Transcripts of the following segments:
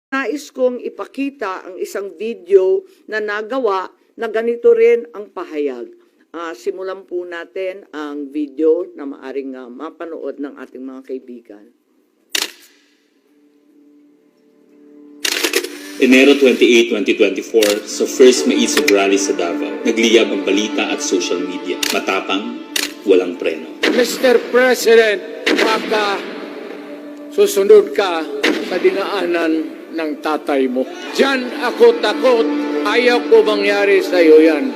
Nais kong ipakita ang isang video na nagawa na ganito rin ang pahayag. Simulan po natin ang video na maaring mapanood ng ating mga kaibigan. Enero 28, 2024, sa first Maisog Rally sa Davao, nagliyab ang balita at social media. Matapang, walang preno. Mr. President, baka susunod ka sa dinaanan ng tatay mo. Diyan ako takot. Ayaw ko mangyari sa iyo yan.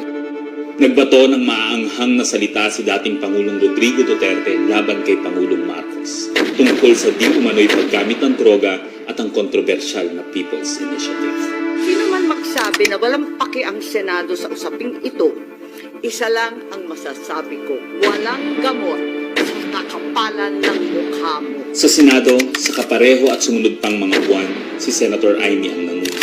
Nagbato ng maaanghang na salita si dating Pangulong Rodrigo Duterte laban kay Pangulong Marcos tungkol sa di umano'y paggamit ng droga at ang kontrobersyal na People's Initiative. Sino man magsabi na walang paki ang Senado sa usaping ito, isa lang ang masasabi ko, walang gamot sa kakapalan ng mukha mo. Sa Senado, sa kapareho at sumunod pang mga buwan, si Senator Amy ang nangunan.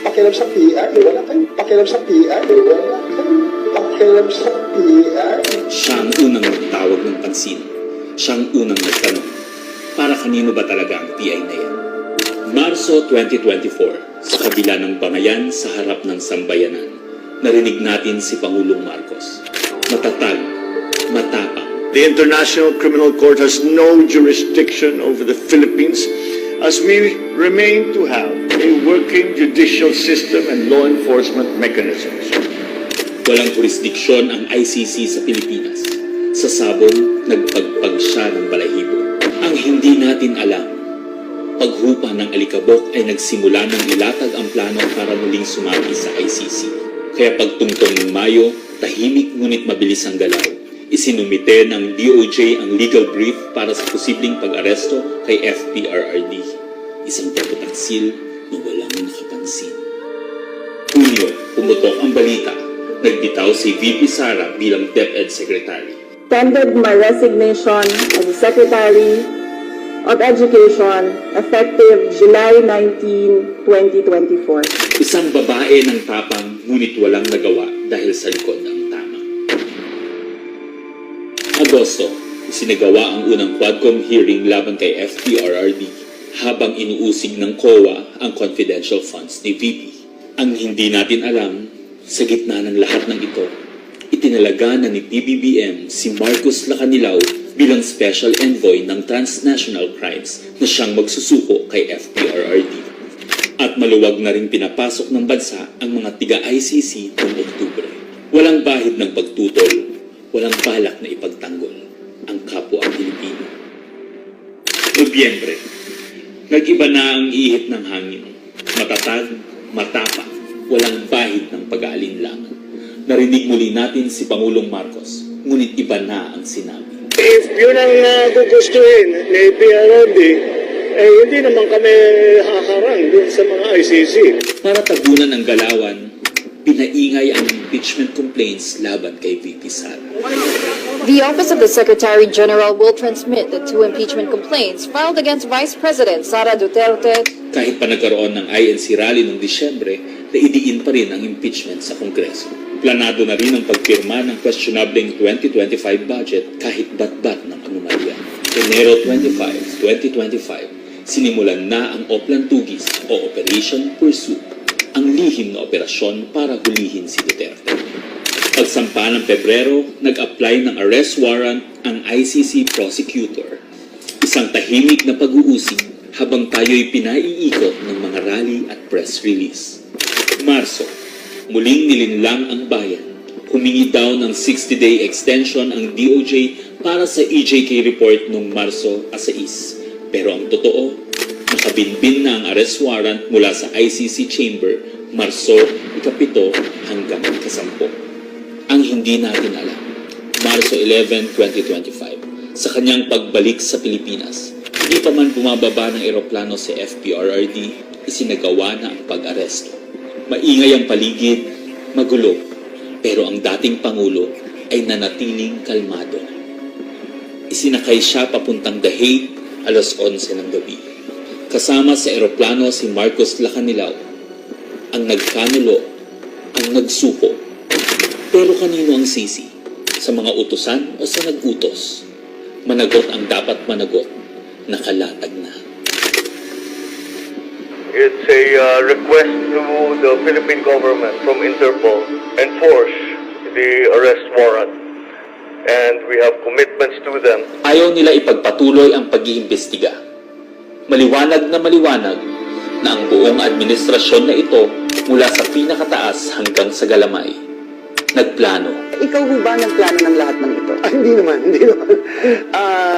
Pakialam sa PR, wala kayong pakialam sa PR, wala kayong pakialam sa PR. Siya ang unang nagtawag ng pansin. Siya ang unang nagtanong, para kanino ba talaga ang PI na yan? Marso 2024, sa kabila ng bangayan sa harap ng sambayanan, narinig natin si Pangulong Marcos. Matatag, matapang. The International Criminal Court has no jurisdiction over the Philippines as we remain to have a working judicial system and law enforcement mechanisms. Walang jurisdiksyon ang ICC sa Pilipinas. Sa sabong, nagpagpag siya ng balahibo. Ang hindi natin alam, paghupa ng alikabok ay nagsimula ng ilatag ang plano para muling sumagi sa ICC. Kaya pagtungtong ng Mayo, tahimik ngunit mabilis ang galaw. Isinumite ng DOJ ang legal brief para sa posibleng pag-aresto kay FPRRD. Isang pagpataksil na walang nakapansin. Hunyo, pumutok ang balita. Nagbitaw si VP Sara bilang DepEd Secretary. Tendered my resignation as the Secretary of Education effective July 19, 2024. Isang babae ng tapang ngunit walang nagawa dahil sa likod ng tama. Agosto, isinagawa ang unang Quadcom hearing laban kay FPRRD habang inuusig ng COA ang confidential funds ni VP. Ang hindi natin alam, sa gitna ng lahat ng ito, itinalaga na ni PBBM si Marcos Lacanilao bilang Special Envoy ng Transnational Crimes na siyang magsusuko kay FPRRD. At maluwag na rin pinapasok ng bansa ang mga tiga-ICC noong Oktubre. Walang bahid ng pagtutol, walang balak na ipagtanggol ang kapwa Pilipino. Nobyembre, nag-iba na ang ihip ng hangin. Matatag, matapang, walang bahid ng pag-aalinlangan. Narinig muli natin si Pangulong Marcos, ngunit iba na ang sinabi. If yun ang gugustuhin ni PRRD, hindi naman kami haharang dun sa mga ICC. Para tabunan ang galawan, pinaingay ang impeachment complaints laban kay VP Sara. The Office of the Secretary General will transmit the two impeachment complaints filed against Vice President Sara Duterte. Kahit pa nagkaroon ng INC rally noong Disyembre, naidiin pa rin ang impeachment sa Kongreso. Planado na rin ang pagpirma ng questionableng 2025 budget kahit bat-bat ng anomalya. Enero 25, 2025, sinimulan na ang Oplan Tugis o Operation Pursuit, ang lihim na operasyon para hulihin si Duterte. Pagsampa ng Pebrero, nag-apply ng arrest warrant ang ICC prosecutor. Isang tahimik na pag-uusig habang tayo'y pinaiikot ng mga rally at press release. Marso, muling nilinlang ang bayan. Humingi daw ng 60-day extension ang DOJ para sa EJK report noong Marso 6. Pero ang totoo, nakabinbin na ang arrest warrant mula sa ICC chamber Marso 7 hanggang 10. Ang hindi natin alam, Marso 11, 2025, sa kanyang pagbalik sa Pilipinas, hindi pa man bumababa ng eroplano si FPRRD, isinagawa na ang pag-aresto. Maingay ang paligid, magulo, pero ang dating Pangulo ay nanatiling kalmado. Isinakay siya papuntang The Hague, alas 11 ng gabi. Kasama sa eroplano si Marcos Lacanilao, ang nagkanulo, ang nagsuko. Pero kanino ang sisi? Sa mga utusan o sa nag-utos? Managot ang dapat managot, nakalatag na. It's a request to the Philippine government from Interpol enforce the arrest warrant. And we have commitments to them. Ayaw nila ipagpatuloy ang pag-iimbestiga. Maliwanag na ang buong administrasyon na ito mula sa pinakataas hanggang sa galamay. Nagplano. Ikaw ho ba nagplano ng lahat ng ito? Hindi naman.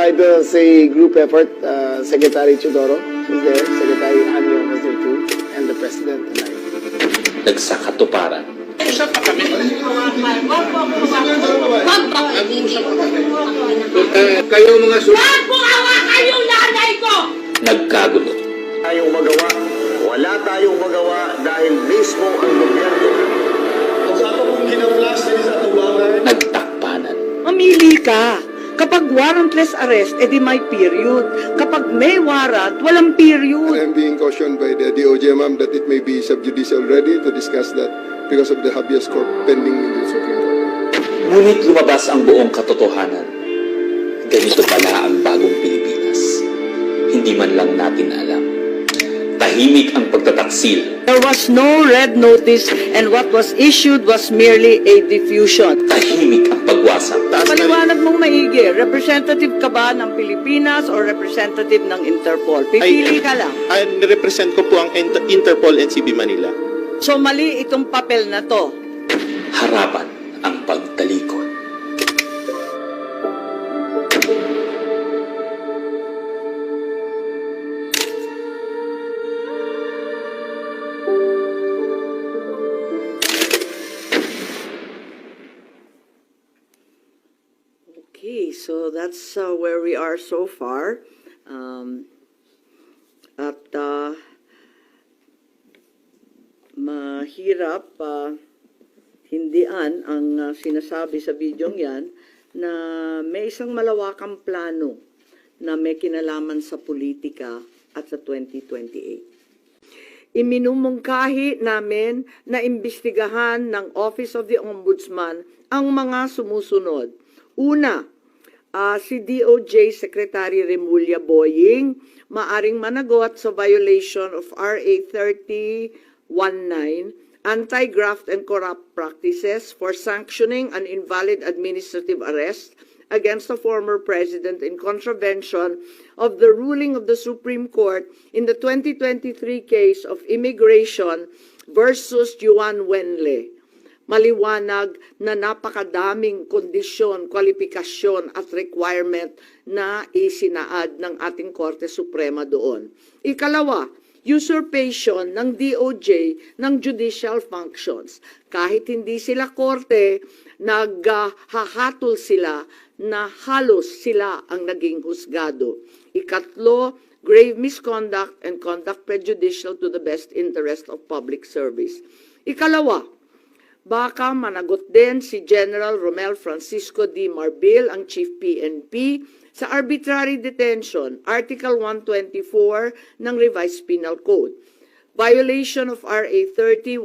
It was a group effort. Secretary Chudoro was there, Secretary Anyo was there too, and the President and I. Nagsakatuparan. Kayo mga Nagkagulo. Tayong magawa. Wala tayong magawa dahil mismo ang gobyerno. Nagtakpanan. Mamili ka. Kapag warrantless arrest, edi may period. Kapag may warrant, walang period. I am being cautioned by the DOJ, ma'am, that it may be subjudice already to discuss that because of the habeas corpus pending in the Supreme Court. Ngunit lumabas ang buong katotohanan. Ganito pala ang bagong Pilipinas. Hindi man lang natin alam. Tahimik ang pagtataksil. There was no red notice and what was issued was merely a diffusion. Tahimik ang pagwasak. Paliwanag mong maigi, representative ka ba ng Pilipinas or representative ng Interpol? Pipili ka lang. Represent ko po ang Interpol NCB Manila. So mali itong papel na to. Harapan ang pagtalikod. Okay, so that's where we are so far. Mahirap hindian ang sinasabi sa bidyong yan na may isang malawakang plano na may kinalaman sa politika at sa 2028. Iminumungkahi namin na imbestigahan ng Office of the Ombudsman ang mga sumusunod. Una, si DOJ Secretary Remulla Boying maaring managot sa violation of RA 3019, Anti-Graft and Corrupt Practices for sanctioning an invalid administrative arrest against a former president in contravention of the ruling of the Supreme Court in the 2023 case of immigration versus Juan Wenle. Maliwanag na napakadaming kondisyon, kwalifikasyon at requirement na isinaad ng ating Korte Suprema doon. Ikalawa, usurpation ng DOJ ng judicial functions. Kahit hindi sila korte, naghahatol sila na halos sila ang naging husgado. Ikatlo, grave misconduct and conduct prejudicial to the best interest of public service. Ikalawa, baka managot din si General Romel Francisco D. Marbil, ang Chief PNP, sa arbitrary detention, Article 124 ng Revised Penal Code. Violation of RA 3019,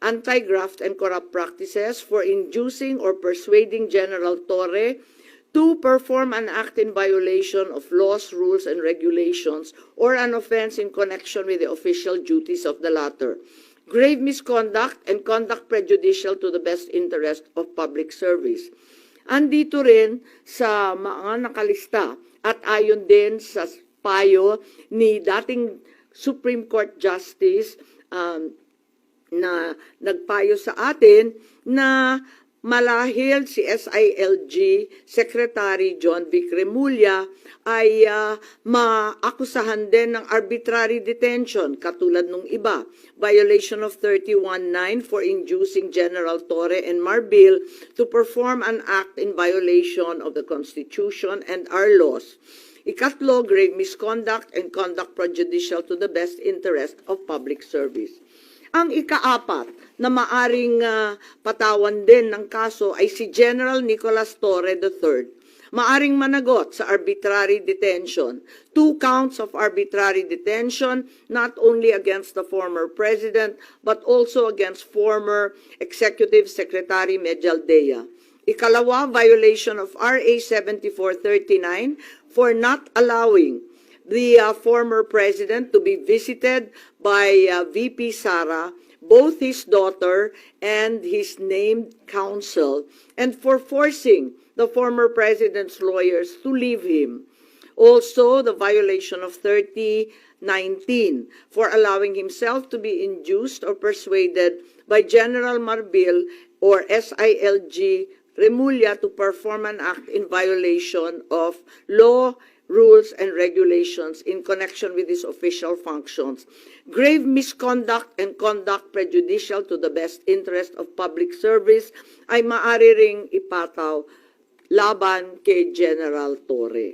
Anti-Graft and Corrupt Practices for inducing or persuading General Torre to perform an act in violation of laws, rules, and regulations or an offense in connection with the official duties of the latter. Grave misconduct and conduct prejudicial to the best interest of public service. Andito rin sa mga nakalista at ayon din sa payo ni dating Supreme Court Justice na nagpayo sa atin na malahil si SILG Secretary John Vic Remulla ay maakusahan din ng arbitrary detention katulad nung iba. Violation of 31.9 for inducing General Torre and Marbil to perform an act in violation of the Constitution and our laws. Ikatlo, grave misconduct and conduct prejudicial to the best interest of public service. Ang ikaapat na maaring patawan din ng kaso ay si General Nicolas Torre III. Maaring managot sa arbitrary detention. 2 counts of arbitrary detention, not only against the former president, but also against former Executive Secretary Medialdea. Ikalawa, violation of RA 7439 for not allowing the former president to be visited by VP Sara, both his daughter and his named counsel, and for forcing the former president's lawyers to leave him. Also, the violation of 3019 for allowing himself to be induced or persuaded by General Marbil or SILG Remulla to perform an act in violation of law, rules, and regulations in connection with his official functions. Grave misconduct and conduct prejudicial to the best interest of public service ay maaari ring ipataw laban kay General Torre.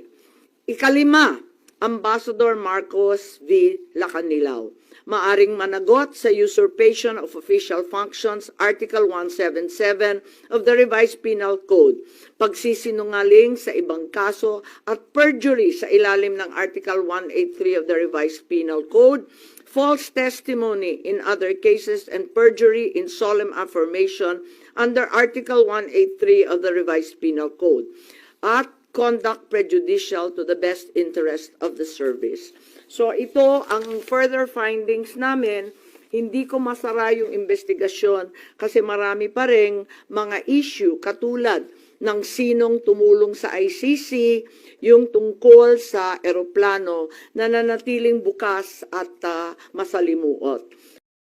Ikalima, Ambassador Marcos V. Lacanilaw. Maaring managot sa usurpation of official functions, Article 177 of the Revised Penal Code, pagsisinungaling sa ibang kaso at perjury sa ilalim ng Article 183 of the Revised Penal Code, false testimony in other cases, and perjury in solemn affirmation under Article 183 of the Revised Penal Code, at conduct prejudicial to the best interest of the service. So ito ang further findings namin. Hindi ko masara yung investigasyon kasi marami pa ring mga issue katulad ng sinong tumulong sa ICC, yung tungkol sa eroplano na nanatiling bukas at masalimuot.